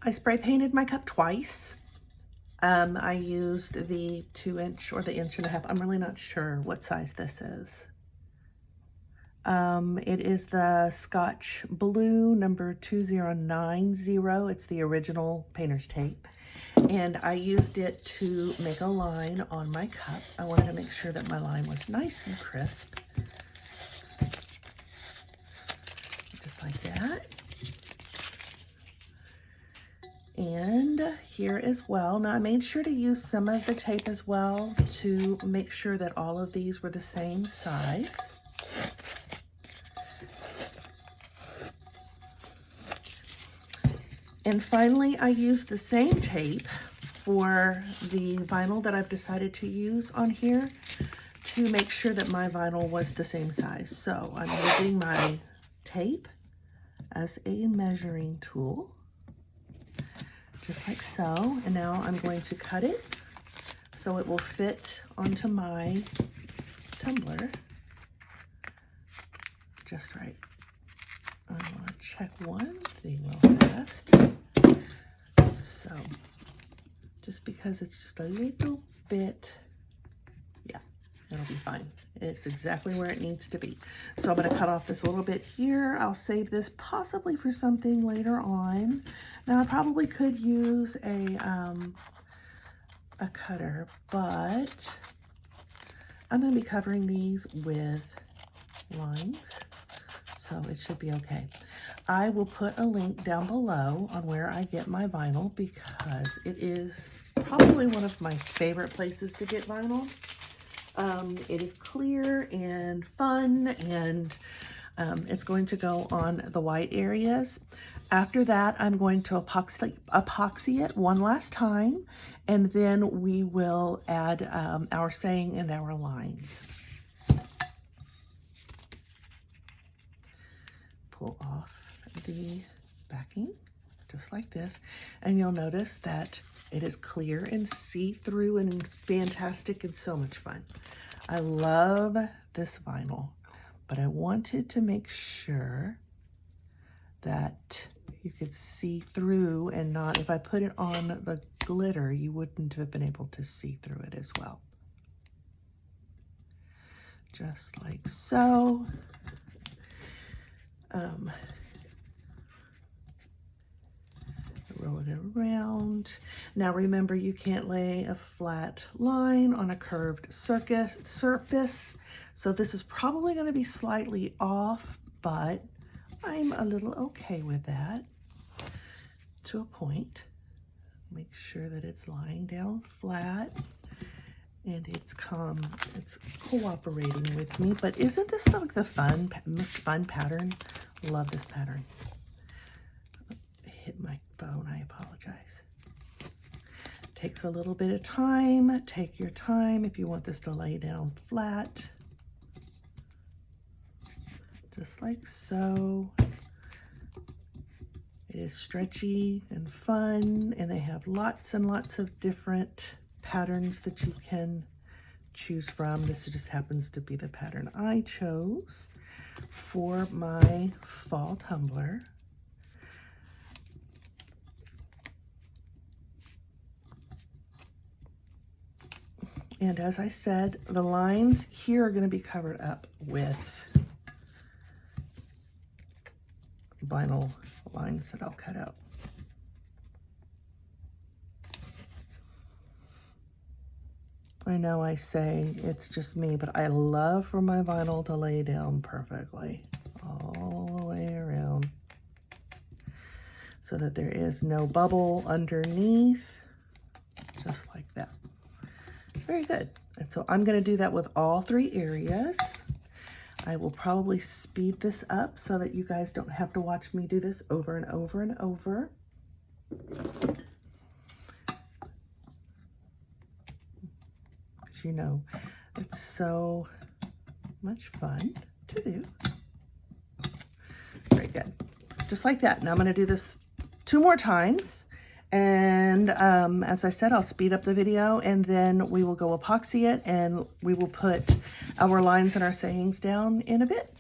I spray painted my cup twice. I used the 2-inch or the 1.5 inch. I'm really not sure what size this is. It is the Scotch Blue number 2090. It's the original painter's tape. And I used it to make a line on my cup. I wanted to make sure that my line was nice and crisp. Just like that. And here as well. Now I made sure to use some of the tape as well to make sure that all of these were the same size. And finally, I used the same tape for the vinyl that I've decided to use on here to make sure that my vinyl was the same size. So I'm using my tape as a measuring tool, just like so. And now I'm going to cut it so it will fit onto my tumbler just right. I want to check one thing real fast. So, just because it's just a little bit, yeah, it'll be fine. It's exactly where it needs to be. So I'm going to cut off this little bit here. I'll save this possibly for something later on. Now I probably could use a cutter, but I'm going to be covering these with lines, so it should be okay. I will put a link down below on where I get my vinyl because it is probably one of my favorite places to get vinyl. It is clear and fun, and it's going to go on the white areas. After that, I'm going to epoxy it one last time, and then we will add our saying and our lines. Pull off the backing just like this, and you'll notice that it is clear and see-through and fantastic and so much fun. I love this vinyl, but I wanted to make sure that you could see through and not, if I put it on the glitter, you wouldn't have been able to see through it as well. Just like so. Roll it around. Now remember, you can't lay a flat line on a curved surface, so this is probably going to be slightly off, but I'm a little okay with that to a point. Make sure that it's lying down flat and it's cooperating with me. But isn't this like the most fun pattern? Love this pattern. I hit my phone, I apologize. Takes a little bit of time. Take your time if you want this to lay down flat. Just like so. It is stretchy and fun, and they have lots and lots of different patterns that you can choose from. This just happens to be the pattern I chose for my fall tumbler. And as I said, the lines here are going to be covered up with vinyl lines that I'll cut out. I know I say it's just me, but I love for my vinyl to lay down perfectly all the way around so that there is no bubble underneath, just like that. Very good. And so I'm going to do that with all 3 areas. I will probably speed this up so that you guys don't have to watch me do this over and over and over. Because you know, it's so much fun to do. Very good. Just like that. Now I'm going to do this 2 more times. And as I said, I'll speed up the video and then we will go epoxy it and we will put our lines and our sayings down in a bit.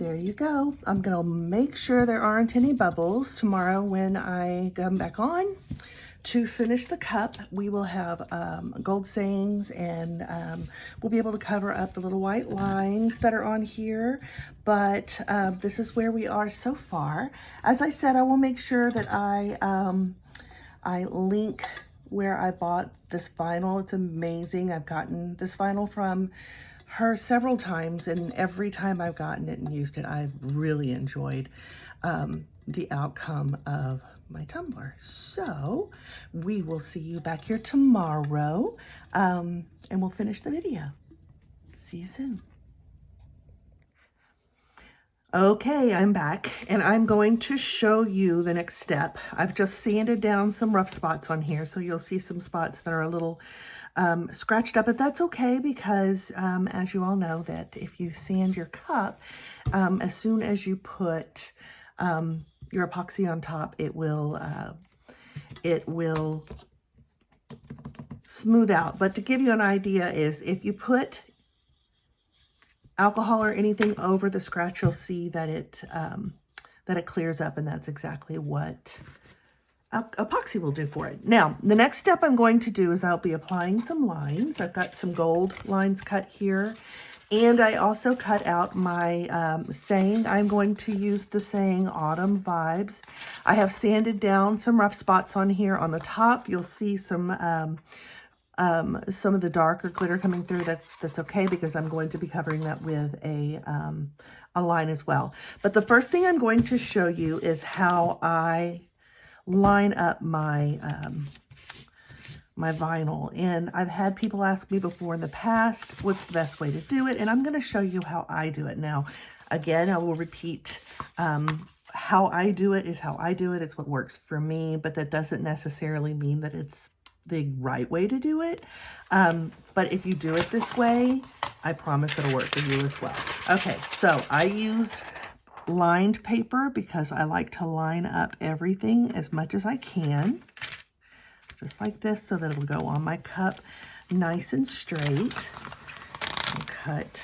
there you go. I'm gonna make sure there aren't any bubbles tomorrow when I come back on to finish the cup. We will have gold sayings, and we'll be able to cover up the little white lines that are on here. But this is where we are so far. As I said, I will make sure that I link where I bought this vinyl. It's amazing. I've gotten this vinyl from her several times, and every time I've gotten it and used it, I've really enjoyed the outcome of my tumbler. So we will see you back here tomorrow, and we'll finish the video. See you soon. Okay, I'm back, and I'm going to show you the next step. I've just sanded down some rough spots on here, so you'll see some spots that are a little scratched up, but that's okay, because as you all know, that if you sand your cup, as soon as you put your epoxy on top, it will smooth out. But to give you an idea is, if you put alcohol or anything over the scratch, you'll see that it clears up, and that's exactly what epoxy will do for it. Now, the next step I'm going to do is I'll be applying some lines. I've got some gold lines cut here, and I also cut out my saying. I'm going to use the saying Autumn Vibes. I have sanded down some rough spots on here. On the top, you'll see some of the darker glitter coming through. That's okay, because I'm going to be covering that with a line as well. But the first thing I'm going to show you is how I line up my my vinyl. And I've had people ask me before in the past, what's the best way to do it? And I'm going to show you how I do it. Now, again, I will repeat, how I do it is how I do it. It's what works for me, but that doesn't necessarily mean that it's the right way to do it. But if you do it this way, I promise it'll work for you as well. Okay, so I used lined paper because I like to line up everything as much as I can, just like this, so that it'll go on my cup nice and straight. I'll cut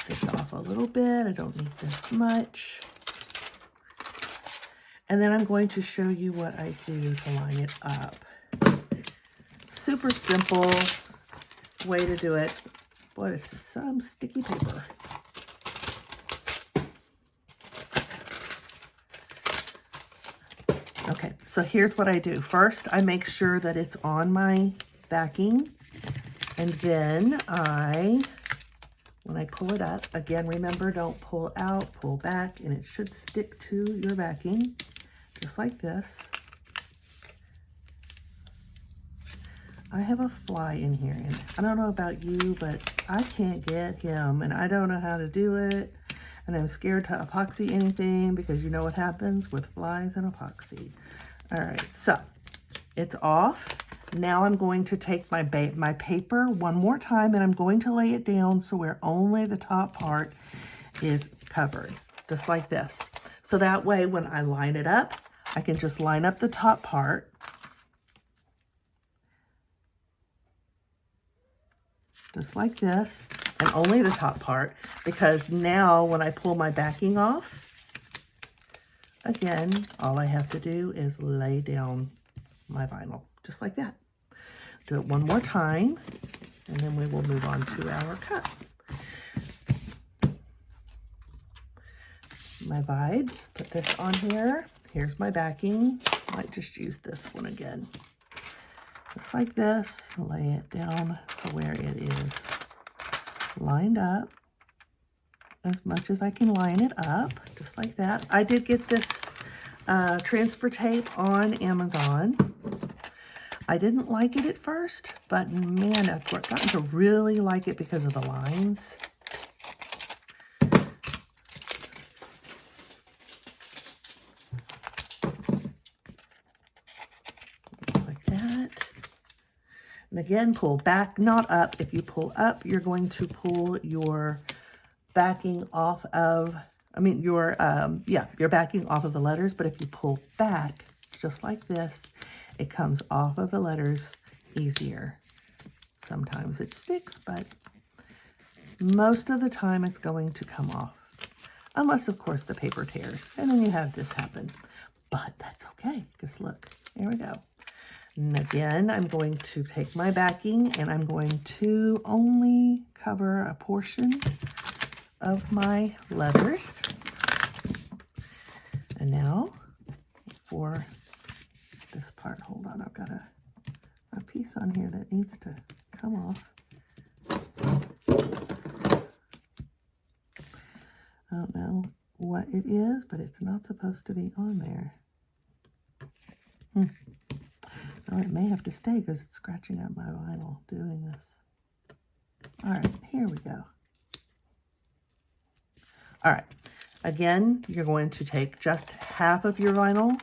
this off a little bit. I don't need this much. And then I'm going to show you what I do to line it up. Super simple way to do it. Boy, this is some sticky paper. Okay, so here's what I do. First, I make sure that it's on my backing. And then when I pull it up, again, remember, don't pull out, pull back, and it should stick to your backing, just like this. I have a fly in here, and I don't know about you, but I can't get him, and I don't know how to do it, and I'm scared to epoxy anything, because you know what happens with flies and epoxy. All right, so it's off. Now I'm going to take my paper one more time, and I'm going to lay it down so where only the top part is covered, just like this. So that way, when I line it up, I can just line up the top part. Just like this, and only the top part, because now when I pull my backing off, again, all I have to do is lay down my vinyl, just like that. Do it one more time, and then we will move on to our cup. My vibes, put this on here. Here's my backing. I might just use this one again. Just like this, lay it down so where it is lined up as much as I can line it up, just like that. I did get this transfer tape on Amazon. I didn't like it at first, but man, I've gotten to really like it because of the lines. Like that. And again, pull back, not up. If you pull up, you're going to pull your backing off of, your backing off of the letters. But if you pull back, just like this, it comes off of the letters easier. Sometimes it sticks, but most of the time it's going to come off. Unless, of course, the paper tears. And then you have this happen. But that's okay, because look, there we go. And again, I'm going to take my backing and I'm going to only cover a portion of my letters. And now for this part, hold on, I've got a piece on here that needs to come off. I don't know what it is, but it's not supposed to be on there. Oh, it may have to stay because it's scratching up my vinyl doing this. All right, here we go. All right, again, you're going to take just half of your vinyl,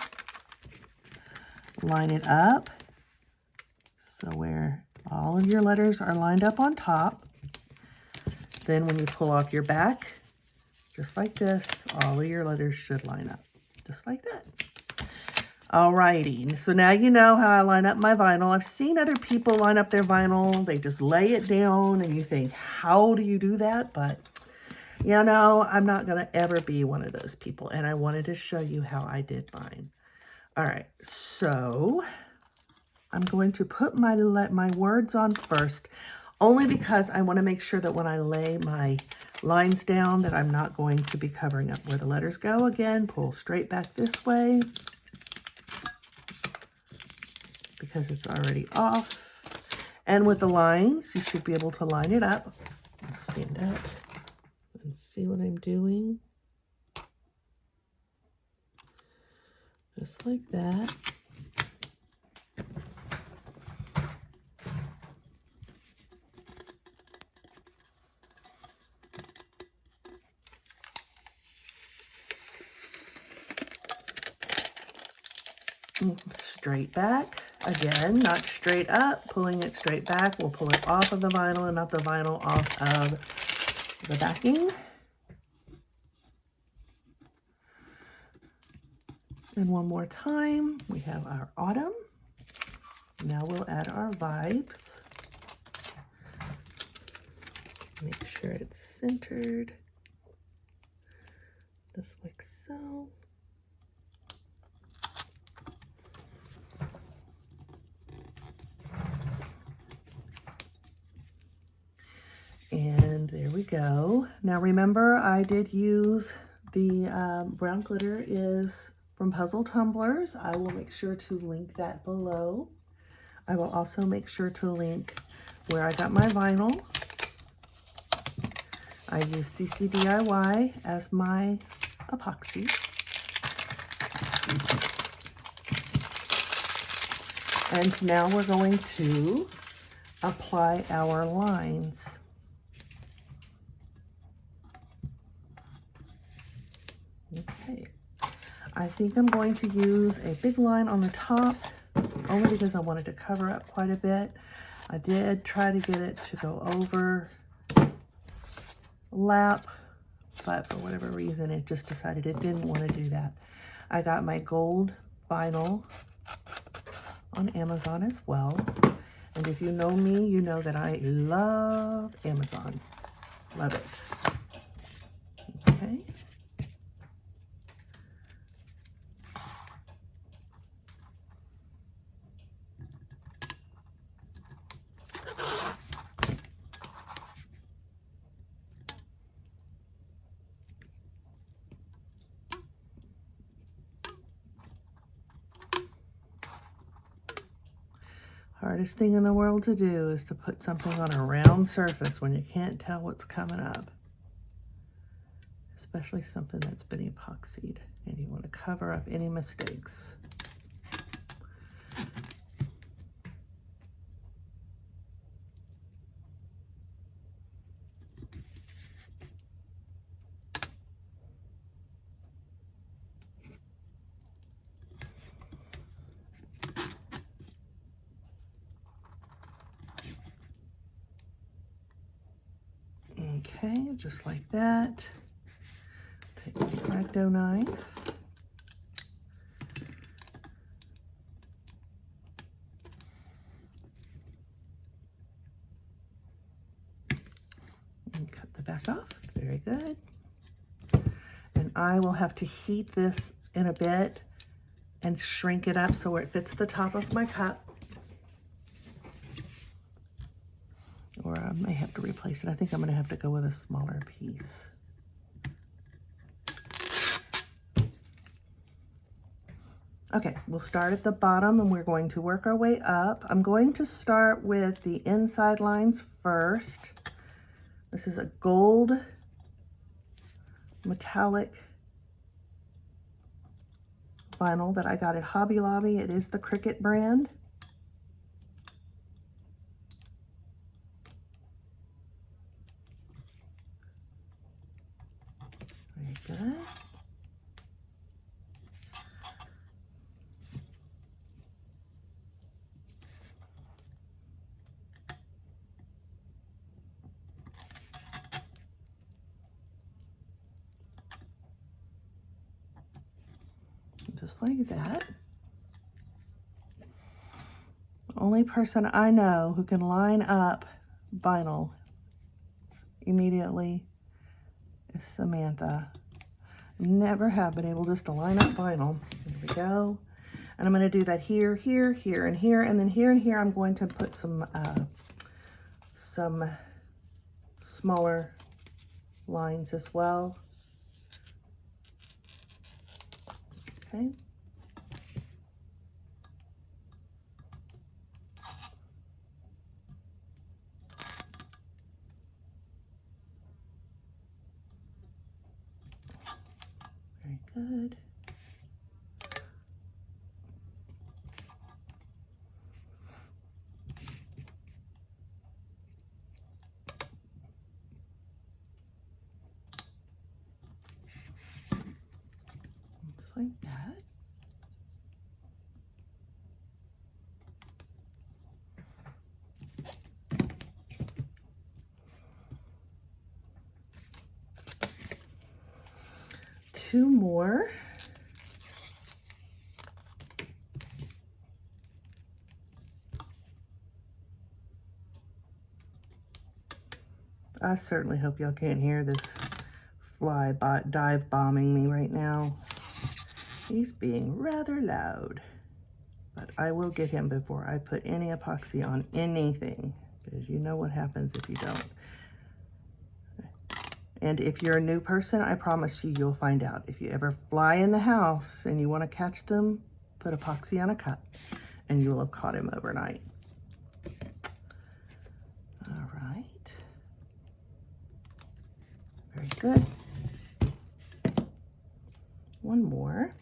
line it up so where all of your letters are lined up on top. Then when you pull off your back, just like this, all of your letters should line up, just like that. Alrighty, so now you know how I line up my vinyl. I've seen other people line up their vinyl. They just lay it down and you think, how do you do that? But, you know, I'm not going to ever be one of those people. And I wanted to show you how I did mine. All right, so I'm going to put my words on first, only because I want to make sure that when I lay my lines down that I'm not going to be covering up where the letters go. Again, pull straight back this way, because it's already off. And with the lines, you should be able to line it up. Let's stand up and see what I'm doing. Just like that. Straight back. Again, not straight up, pulling it straight back. We'll pull it off of the vinyl and not the vinyl off of the backing. And one more time, we have our autumn. Now we'll add our vibes. Make sure it's centered, just like so. And there we go. Now remember, I did use the brown glitter is from Puzzle Tumblers. I will make sure to link that below. I will also make sure to link where I got my vinyl. I use CCDIY as my epoxy. And now we're going to apply our lines. Okay, I think I'm going to use a big line on the top, only because I wanted to cover up quite a bit. I did try to get it to go over lap, but for whatever reason, it just decided it didn't want to do that. I got my gold vinyl on Amazon as well. And if you know me, you know that I love Amazon. Love it. Okay. Hardest thing in the world to do is to put something on a round surface when you can't tell what's coming up. Especially something that's been epoxied and you want to cover up any mistakes. Okay, just like that. Take the X-Acto knife. And cut the back off. Very good. And I will have to heat this in a bit and shrink it up so it fits the top of my cup. Or I may have to replace it. I think I'm going to have to go with a smaller piece. Okay, we'll start at the bottom and we're going to work our way up. I'm going to start with the inside lines first. This is a gold metallic vinyl that I got at Hobby Lobby. It is the Cricut brand. Very good. Just like that. The only person I know who can line up vinyl immediately is Samantha. Never have been able just to line up vinyl. There we go. And I'm going to do that here, here, here, and here, and then here and here I'm going to put some smaller lines as well. Okay. Very good. Just like that. Two more. I certainly hope y'all can't hear this fly dive bombing me right now. He's being rather loud, but I will get him before I put any epoxy on anything, because you know what happens if you don't. And if you're a new person, I promise you, you'll find out. If you ever fly in the house and you want to catch them, put epoxy on a cup and you will have caught him overnight. All right. Very good. One more.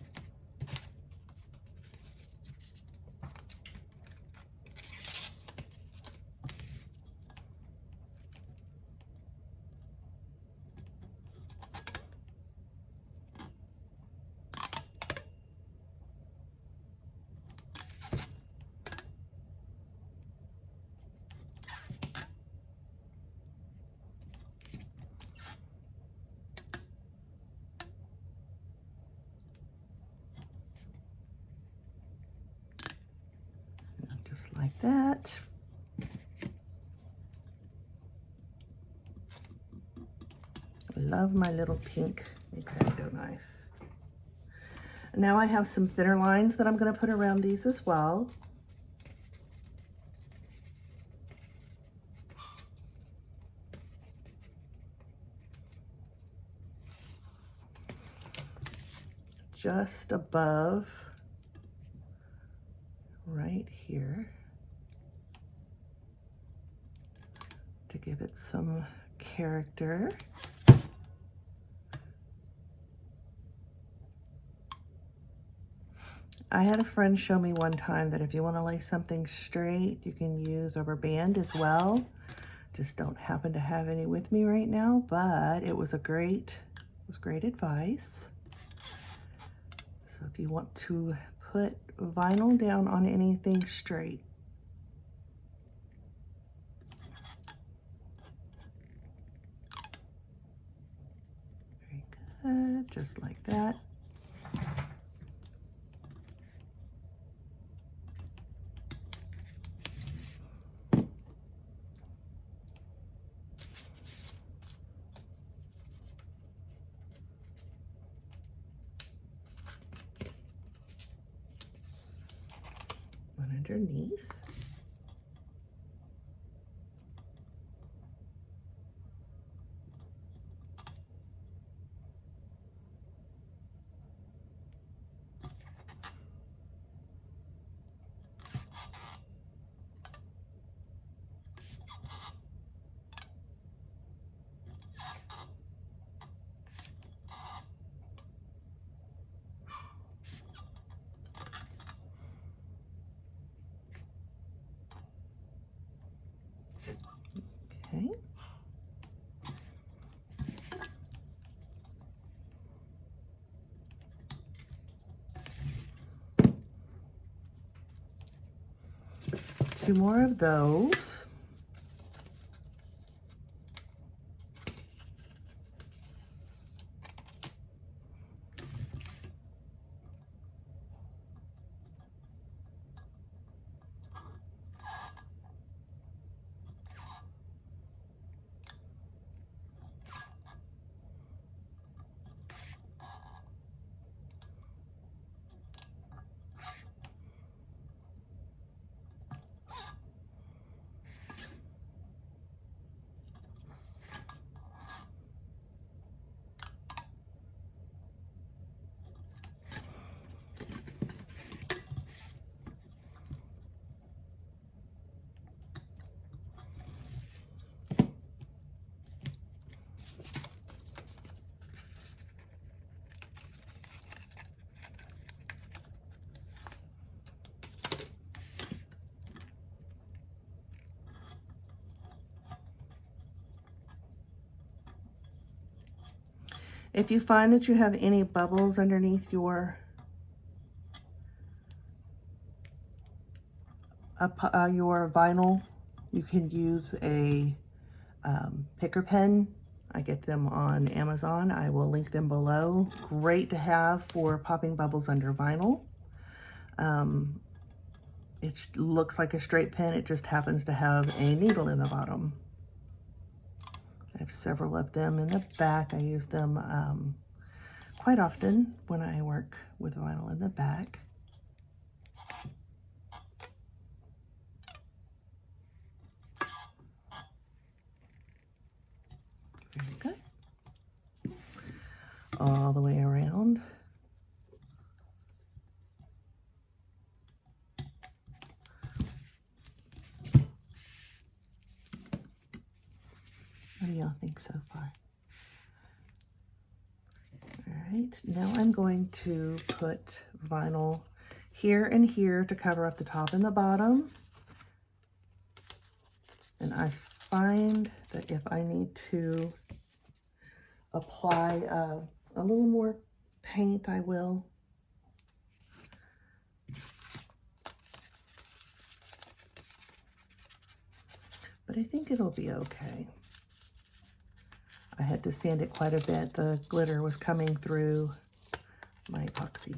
Just like that. I love my little pink X-Acto knife. Now I have some thinner lines that I'm going to put around these as well. Just above, right here, to give it some character. I had a friend show me one time that if you want to lay something straight, you can use rubber band as well. Just don't happen to have any with me right now, but it was great advice. So if you want to put vinyl down on anything straight, very good, just like that. one underneath. Okay. Two more of those. If you find that you have any bubbles underneath your vinyl, you can use a picker pen. I get them on Amazon. I will link them below. Great to have for popping bubbles under vinyl. It looks like a straight pen. It just happens to have a needle in the bottom. I have several of them in the back. I use them quite often when I work with vinyl in the back. Very good. All the way around. What do y'all think so far? All right, now I'm going to put vinyl here and here to cover up the top and the bottom. And I find that if I need to apply a little more paint, I will. But I think it'll be okay. I had to sand it quite a bit. The glitter was coming through my epoxy.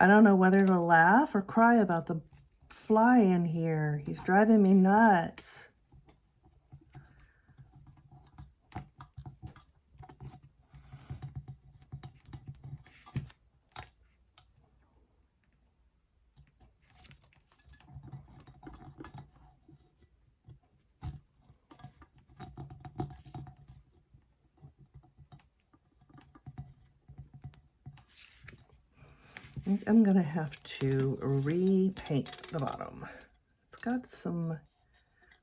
I don't know whether to laugh or cry about the fly in here. He's driving me nuts. think I'm gonna have to repaint the bottom. It's got some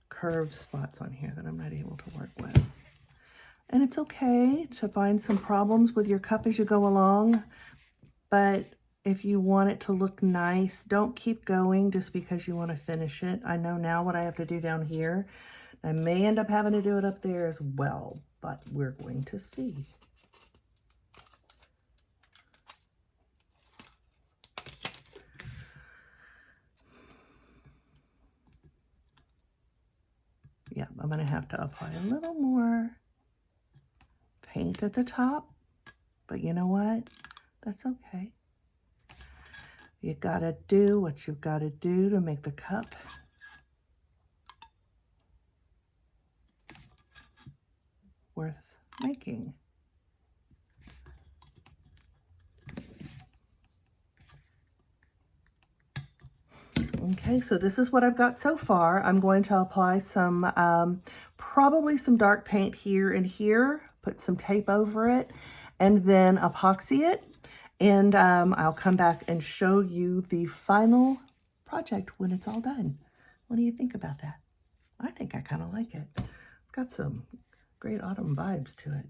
curved spots on here that I'm not able to work with. And it's okay to find some problems with your cup as you go along, but if you want it to look nice, don't keep going just because you want to finish it. I know now what I have to do down here. I may end up having to do it up there as well, but we're going to see. Yeah, I'm going to have to apply a little more paint at the top, but you know what? That's okay. You gotta do what you've got to do to make the cup worth making. Okay, so this is what I've got so far. I'm going to apply some, probably some dark paint here and here, put some tape over it, and then epoxy it. And I'll come back and show you the final project when it's all done. What do you think about that? I think I kind of like it. It's got some great autumn vibes to it.